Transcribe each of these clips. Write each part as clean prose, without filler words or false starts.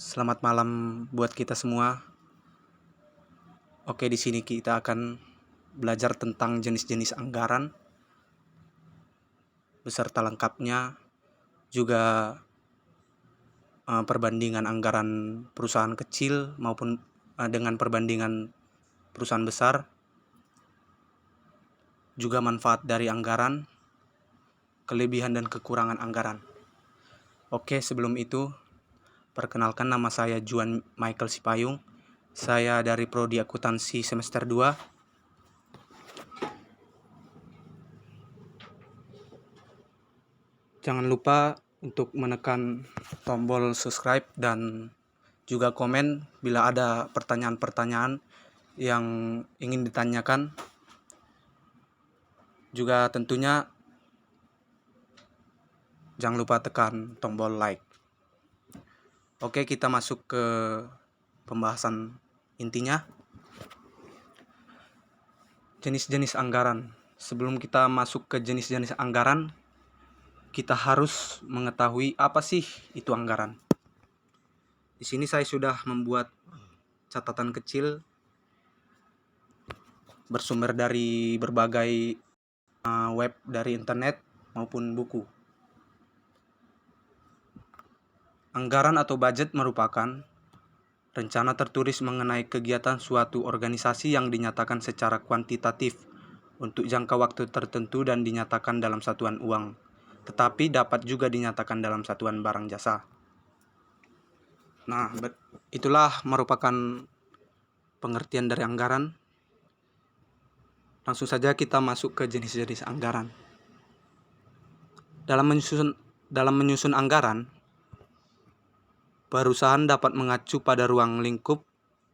Selamat malam buat kita semua. Oke, di sini kita akan belajar tentang jenis-jenis anggaran beserta lengkapnya, juga perbandingan anggaran perusahaan kecil maupun dengan perbandingan perusahaan besar, juga manfaat dari anggaran, kelebihan dan kekurangan anggaran. Oke, sebelum itu, perkenalkan, nama saya Juan Michael Sipayung. Saya dari Prodi Akuntansi semester 2. Jangan lupa untuk menekan tombol subscribe dan juga komen bila ada pertanyaan-pertanyaan yang ingin ditanyakan. Juga tentunya jangan lupa tekan tombol like. Oke, kita masuk ke pembahasan intinya. Jenis-jenis anggaran. Sebelum kita masuk ke jenis-jenis anggaran, kita harus mengetahui apa sih itu anggaran. Di sini saya sudah membuat catatan kecil bersumber dari berbagai web dari internet maupun buku. Anggaran atau budget merupakan rencana tertulis mengenai kegiatan suatu organisasi yang dinyatakan secara kuantitatif untuk jangka waktu tertentu dan dinyatakan dalam satuan uang, tetapi dapat juga dinyatakan dalam satuan barang jasa. Nah, itulah merupakan pengertian dari anggaran. Langsung saja kita masuk ke jenis-jenis anggaran. Dalam menyusun anggaran, perusahaan dapat mengacu pada ruang lingkup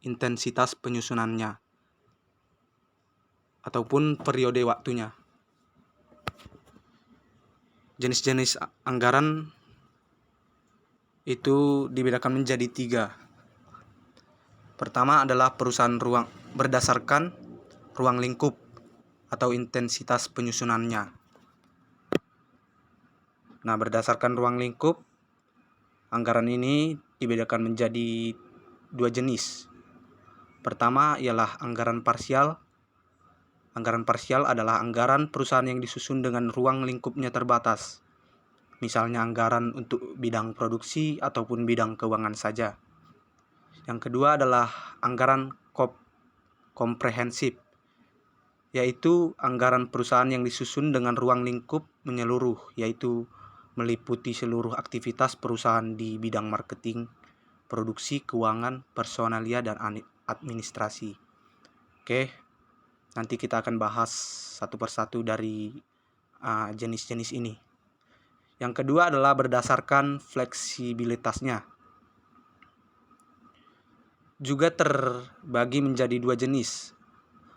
intensitas penyusunannya ataupun periode waktunya. Jenis-jenis anggaran itu dibedakan menjadi 3. Pertama adalah perusahaan berdasarkan ruang lingkup atau intensitas penyusunannya. Nah, berdasarkan ruang lingkup, anggaran ini dibedakan menjadi 2 jenis. Pertama ialah anggaran parsial. Anggaran parsial adalah anggaran perusahaan yang disusun dengan ruang lingkupnya terbatas. Misalnya anggaran untuk bidang produksi ataupun bidang keuangan saja. Yang kedua adalah anggaran komprehensif, yaitu anggaran perusahaan yang disusun dengan ruang lingkup menyeluruh, yaitu meliputi seluruh aktivitas perusahaan di bidang marketing, produksi, keuangan, personalia, dan administrasi. Oke, nanti kita akan bahas satu persatu dari jenis-jenis ini. Yang kedua adalah berdasarkan fleksibilitasnya. Juga terbagi menjadi 2 jenis.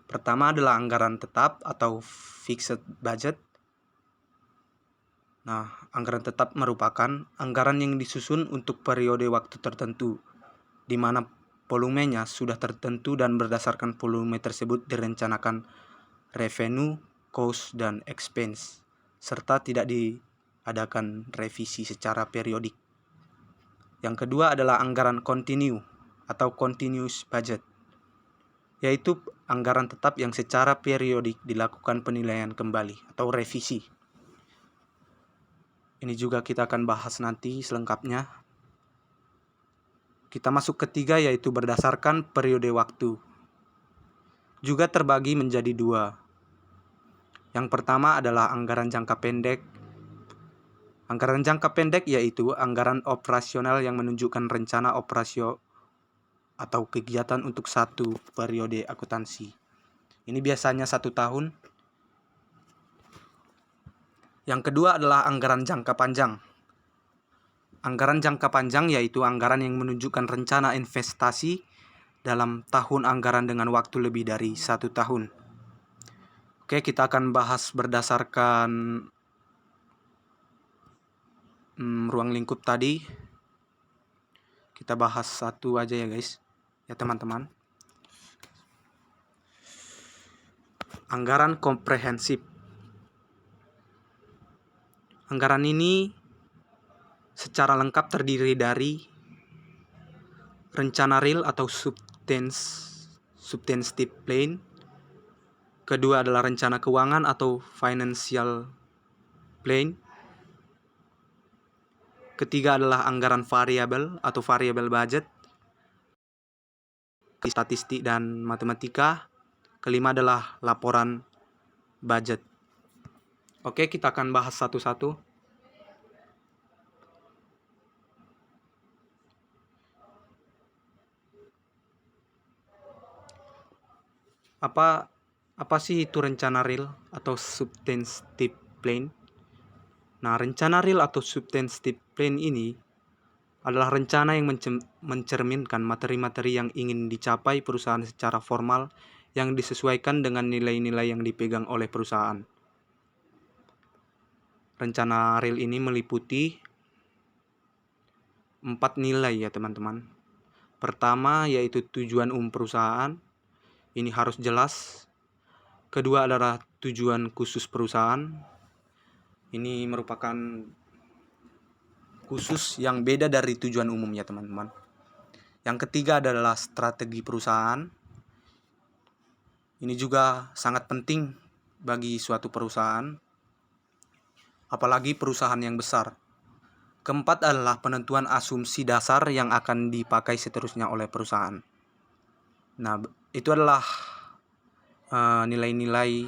Pertama adalah anggaran tetap atau fixed budget. Nah, anggaran tetap merupakan anggaran yang disusun untuk periode waktu tertentu, di mana volumenya sudah tertentu dan berdasarkan volume tersebut direncanakan revenue, cost, dan expense, serta tidak diadakan revisi secara periodik. Yang kedua adalah anggaran kontinu atau continuous budget, yaitu anggaran tetap yang secara periodik dilakukan penilaian kembali atau revisi. Ini juga kita akan bahas nanti selengkapnya. Kita masuk ketiga, yaitu berdasarkan periode waktu. Juga terbagi menjadi 2. Yang pertama adalah anggaran jangka pendek. Anggaran jangka pendek yaitu anggaran operasional yang menunjukkan rencana operasi atau kegiatan untuk satu periode akuntansi. Ini biasanya 1 tahun. Yang kedua adalah anggaran jangka panjang. Anggaran jangka panjang yaitu anggaran yang menunjukkan rencana investasi dalam tahun anggaran dengan waktu lebih dari 1 tahun. Oke, kita akan bahas berdasarkan ruang lingkup tadi. Kita bahas satu aja ya guys, ya teman-teman. Anggaran komprehensif. Anggaran ini secara lengkap terdiri dari rencana real atau substantive plan. Kedua adalah rencana keuangan atau financial plan. Ketiga adalah anggaran variabel atau variable budget, statistik dan matematika. Kelima adalah laporan budget. Oke, kita akan bahas satu-satu. Apa sih itu rencana real atau substantive plan? Nah, rencana real atau substantive plan ini adalah rencana yang mencerminkan materi-materi yang ingin dicapai perusahaan secara formal yang disesuaikan dengan nilai-nilai yang dipegang oleh perusahaan. Rencana real ini meliputi 4 nilai ya teman-teman. Pertama yaitu tujuan umum perusahaan. Ini harus jelas. Kedua adalah tujuan khusus perusahaan. Ini merupakan khusus yang beda dari tujuan umum ya teman-teman. Yang ketiga adalah strategi perusahaan. Ini juga sangat penting bagi suatu perusahaan, apalagi perusahaan yang besar. Keempat adalah penentuan asumsi dasar yang akan dipakai seterusnya oleh perusahaan. Nah, itu adalah nilai-nilai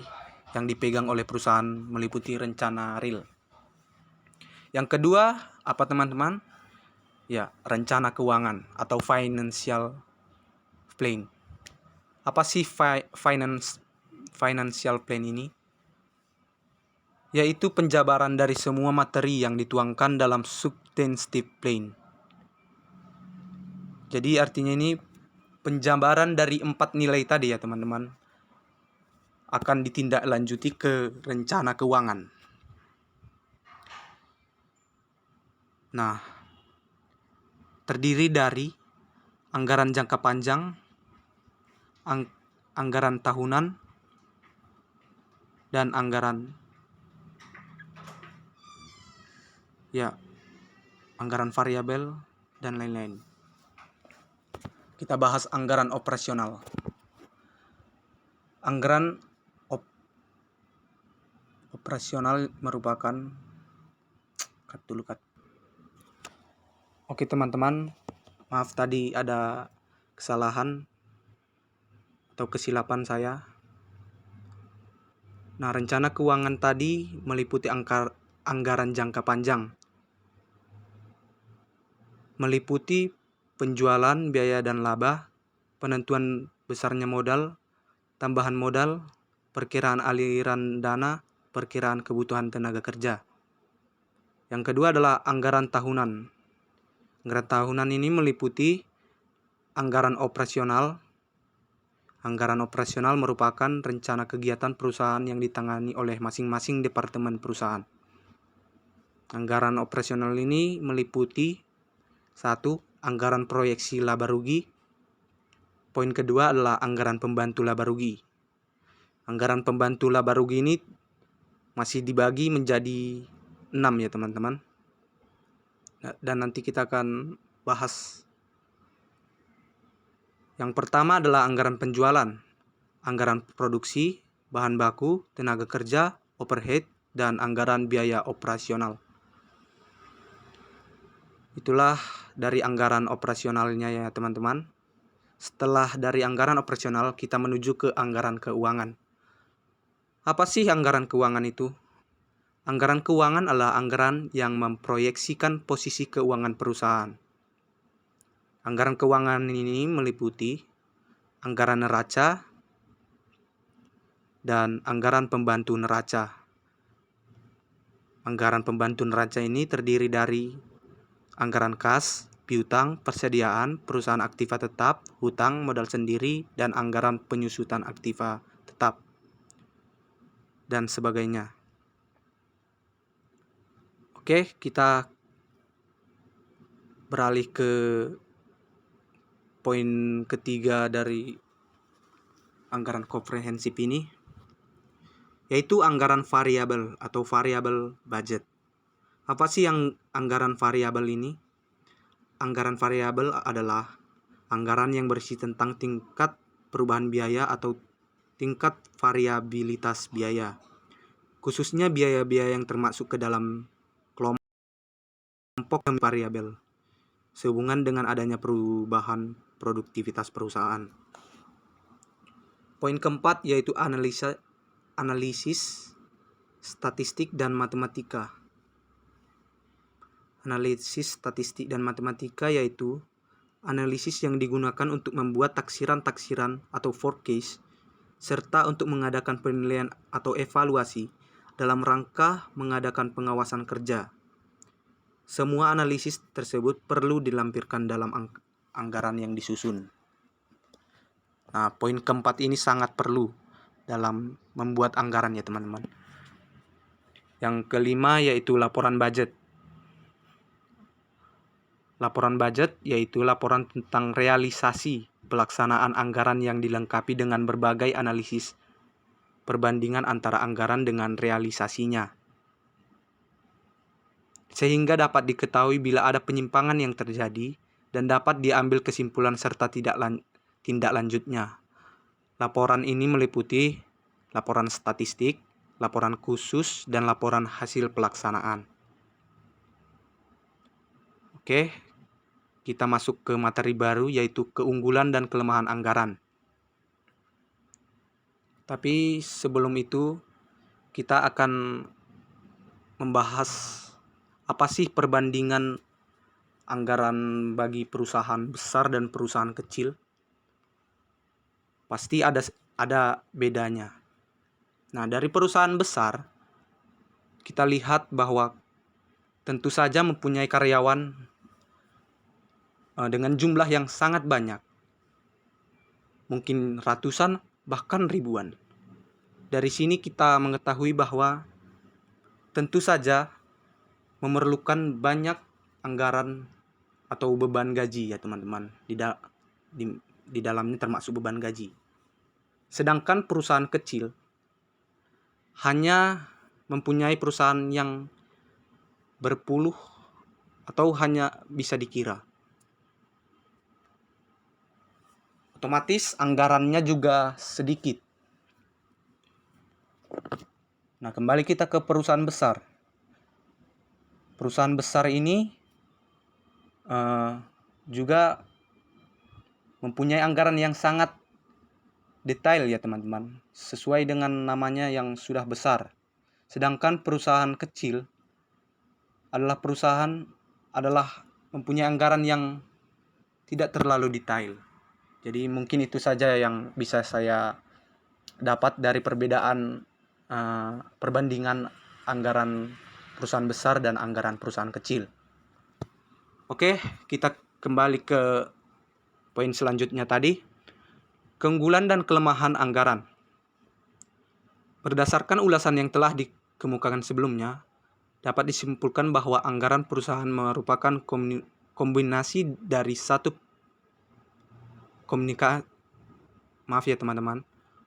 yang dipegang oleh perusahaan meliputi rencana real. Yang kedua, apa teman-teman? Ya, rencana keuangan atau financial plan. Apa sih financial plan ini? Yaitu penjabaran dari semua materi yang dituangkan dalam substantive plan. Jadi artinya ini penjabaran dari 4 nilai tadi ya teman-teman akan ditindaklanjuti ke rencana keuangan. Nah, terdiri dari anggaran jangka panjang, anggaran tahunan, dan anggaran variabel dan lain-lain. Kita bahas anggaran operasional. Anggaran operasional merupakan Oke teman-teman, maaf tadi ada kesalahan atau kesilapan saya. Nah, rencana keuangan tadi meliputi anggaran jangka panjang, meliputi penjualan, biaya dan laba, penentuan besarnya modal, tambahan modal, perkiraan aliran dana, perkiraan kebutuhan tenaga kerja. Yang kedua adalah anggaran tahunan. Anggaran tahunan ini meliputi anggaran operasional. Anggaran operasional merupakan rencana kegiatan perusahaan yang ditangani oleh masing-masing departemen perusahaan. Anggaran operasional ini meliputi 1. Anggaran proyeksi laba rugi. Poin kedua adalah anggaran pembantu laba rugi. Anggaran pembantu laba rugi ini masih dibagi menjadi 6 ya teman-teman. Dan nanti kita akan bahas. Yang pertama adalah anggaran penjualan, anggaran produksi, bahan baku, tenaga kerja, overhead, dan anggaran biaya operasional. Itulah dari anggaran operasionalnya ya teman-teman. Setelah dari anggaran operasional, kita menuju ke anggaran keuangan. Apa sih anggaran keuangan itu? Anggaran keuangan adalah anggaran yang memproyeksikan posisi keuangan perusahaan. Anggaran keuangan ini meliputi anggaran neraca dan anggaran pembantu neraca. Anggaran pembantu neraca ini terdiri dari anggaran kas, piutang, persediaan, perusahaan aktiva tetap, hutang, modal sendiri, dan anggaran penyusutan aktiva tetap, dan sebagainya. Oke, kita beralih ke poin ketiga dari anggaran komprehensif ini, yaitu anggaran variabel atau variable budget. Apa sih yang anggaran variabel ini? Anggaran variabel adalah anggaran yang berisi tentang tingkat perubahan biaya atau tingkat variabilitas biaya, khususnya biaya-biaya yang termasuk ke dalam kelompok variabel sehubungan dengan adanya perubahan produktivitas perusahaan. Poin keempat yaitu analisis statistik dan matematika. Analisis statistik dan matematika yaitu analisis yang digunakan untuk membuat taksiran-taksiran atau forecast serta untuk mengadakan penilaian atau evaluasi dalam rangka mengadakan pengawasan kerja. Semua analisis tersebut perlu dilampirkan dalam anggaran yang disusun. Nah, poin keempat ini sangat perlu dalam membuat anggaran ya teman-teman. Yang kelima yaitu laporan budget. Laporan budget yaitu laporan tentang realisasi pelaksanaan anggaran yang dilengkapi dengan berbagai analisis perbandingan antara anggaran dengan realisasinya, sehingga dapat diketahui bila ada penyimpangan yang terjadi dan dapat diambil kesimpulan serta tindak lanjutnya. Laporan ini meliputi laporan statistik, laporan khusus, dan laporan hasil pelaksanaan. Oke, kita masuk ke materi baru yaitu keunggulan dan kelemahan anggaran. Tapi sebelum itu kita akan membahas apa sih perbandingan anggaran bagi perusahaan besar dan perusahaan kecil. Pasti ada bedanya. Nah, dari perusahaan besar kita lihat bahwa tentu saja mempunyai karyawan dengan jumlah yang sangat banyak, mungkin ratusan bahkan ribuan. Dari sini kita mengetahui bahwa tentu saja memerlukan banyak anggaran atau beban gaji ya teman-teman. Di dalamnya termasuk beban gaji. Sedangkan perusahaan kecil hanya mempunyai perusahaan yang berpuluh atau hanya bisa dikira. Otomatis anggarannya juga sedikit. Nah, kembali kita ke perusahaan besar. Perusahaan besar ini juga mempunyai anggaran yang sangat detail ya teman-teman, sesuai dengan namanya yang sudah besar. Sedangkan perusahaan kecil adalah mempunyai anggaran yang tidak terlalu detail. Jadi mungkin itu saja yang bisa saya dapat dari perbedaan perbandingan anggaran perusahaan besar dan anggaran perusahaan kecil. Oke, kita kembali ke poin selanjutnya tadi. Keunggulan dan kelemahan anggaran. Berdasarkan ulasan yang telah dikemukakan sebelumnya, dapat disimpulkan bahwa anggaran perusahaan merupakan kombinasi dari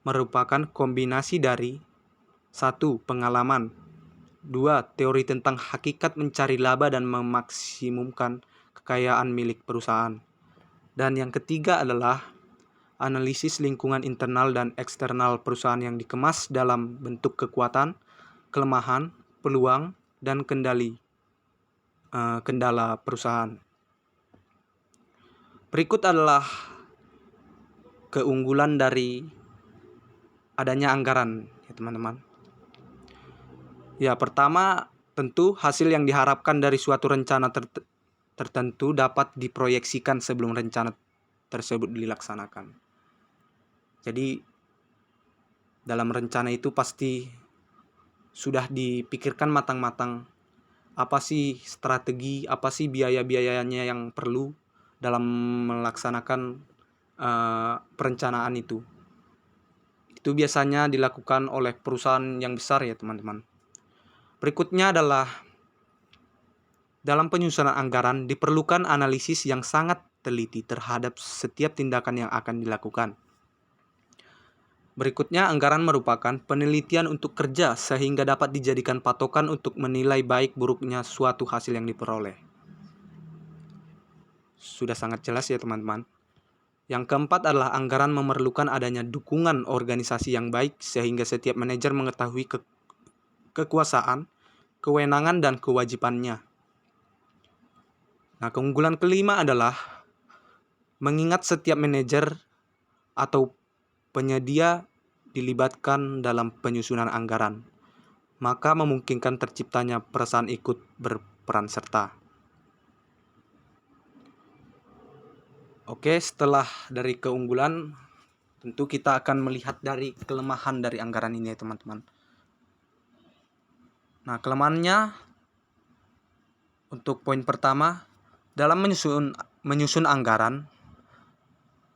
merupakan kombinasi dari 1. Pengalaman, 2. Teori tentang hakikat mencari laba dan memaksimumkan kekayaan milik perusahaan, dan yang ketiga adalah analisis lingkungan internal dan eksternal perusahaan yang dikemas dalam bentuk kekuatan, kelemahan, peluang, dan kendala perusahaan. Berikut adalah keunggulan dari adanya anggaran ya teman-teman. Ya, pertama tentu hasil yang diharapkan dari suatu rencana tertentu dapat diproyeksikan sebelum rencana tersebut dilaksanakan. Jadi dalam rencana itu pasti sudah dipikirkan matang-matang apa sih strategi, apa sih biaya-biayanya yang perlu dalam melaksanakan perencanaan itu. Itu biasanya dilakukan oleh perusahaan yang besar ya teman-teman. Berikutnya adalah dalam penyusunan anggaran diperlukan analisis yang sangat teliti terhadap setiap tindakan yang akan dilakukan. Berikutnya, anggaran merupakan penelitian untuk kerja sehingga dapat dijadikan patokan untuk menilai baik buruknya suatu hasil yang diperoleh. Sudah sangat jelas ya teman-teman. Yang keempat adalah anggaran memerlukan adanya dukungan organisasi yang baik sehingga setiap manajer mengetahui kekuasaan, kewenangan, dan kewajibannya. Nah, keunggulan kelima adalah mengingat setiap manajer atau penyedia dilibatkan dalam penyusunan anggaran, maka memungkinkan terciptanya perasaan ikut berperan serta. Oke, setelah dari keunggulan, tentu kita akan melihat dari kelemahan dari anggaran ini ya teman-teman. Nah, kelemahannya untuk poin pertama, dalam menyusun anggaran,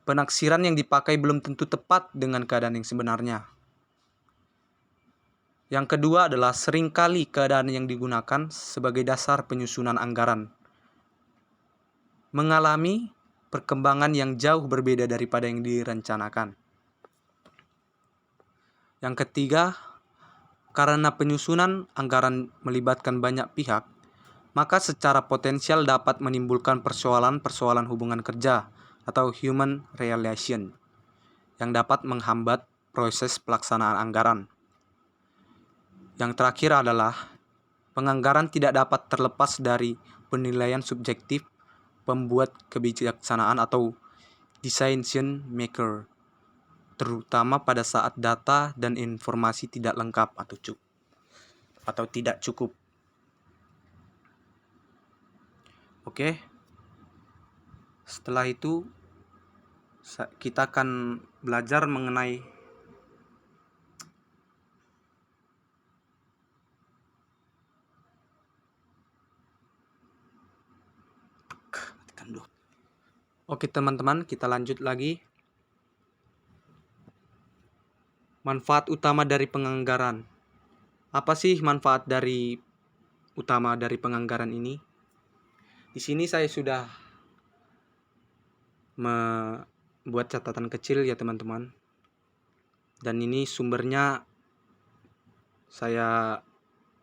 penaksiran yang dipakai belum tentu tepat dengan keadaan yang sebenarnya. Yang kedua adalah seringkali keadaan yang digunakan sebagai dasar penyusunan anggaran mengalami perkembangan yang jauh berbeda daripada yang direncanakan. Yang ketiga, karena penyusunan anggaran melibatkan banyak pihak, maka secara potensial dapat menimbulkan persoalan hubungan kerja atau human relation yang dapat menghambat proses pelaksanaan anggaran. Yang terakhir adalah penganggaran tidak dapat terlepas dari penilaian subjektif pembuat kebijaksanaan atau decision maker, terutama pada saat data dan informasi tidak lengkap atau tidak cukup. Oke. Setelah itu kita akan belajar mengenai Oke teman-teman, kita lanjut lagi. Manfaat utama dari penganggaran. Apa sih manfaat utama dari penganggaran ini? Di sini saya sudah membuat catatan kecil ya teman-teman. Dan ini sumbernya saya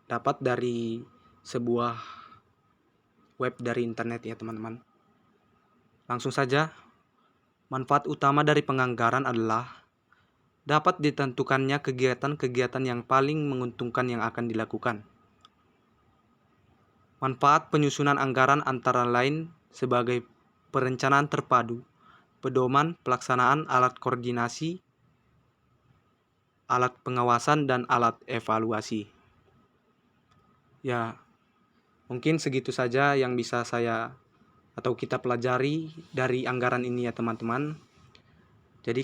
dapat dari sebuah web dari internet ya teman-teman. Langsung saja, manfaat utama dari penganggaran adalah dapat ditentukannya kegiatan-kegiatan yang paling menguntungkan yang akan dilakukan. Manfaat penyusunan anggaran antara lain sebagai perencanaan terpadu, pedoman pelaksanaan alat koordinasi, alat pengawasan, dan alat evaluasi. Ya, mungkin segitu saja yang bisa saya atau kita pelajari dari anggaran ini ya teman-teman. Jadi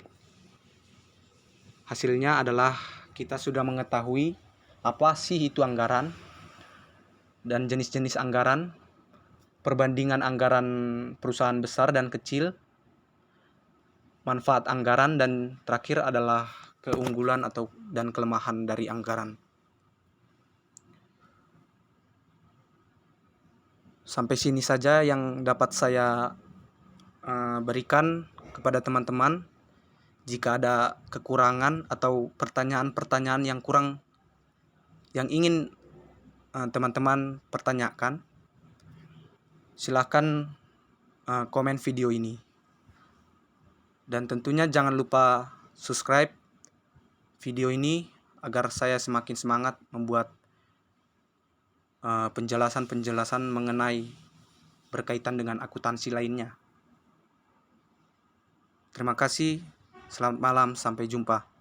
hasilnya adalah kita sudah mengetahui apa sih itu anggaran dan jenis-jenis anggaran, perbandingan anggaran perusahaan besar dan kecil, manfaat anggaran, dan terakhir adalah keunggulan dan kelemahan dari anggaran. Sampai sini saja yang dapat saya berikan kepada teman-teman. Jika ada kekurangan atau pertanyaan-pertanyaan yang ingin teman-teman pertanyakan, silakan komen video ini. Dan tentunya jangan lupa subscribe video ini agar saya semakin semangat membuat penjelasan-penjelasan mengenai berkaitan dengan akuntansi lainnya. Terima kasih, selamat malam, sampai jumpa.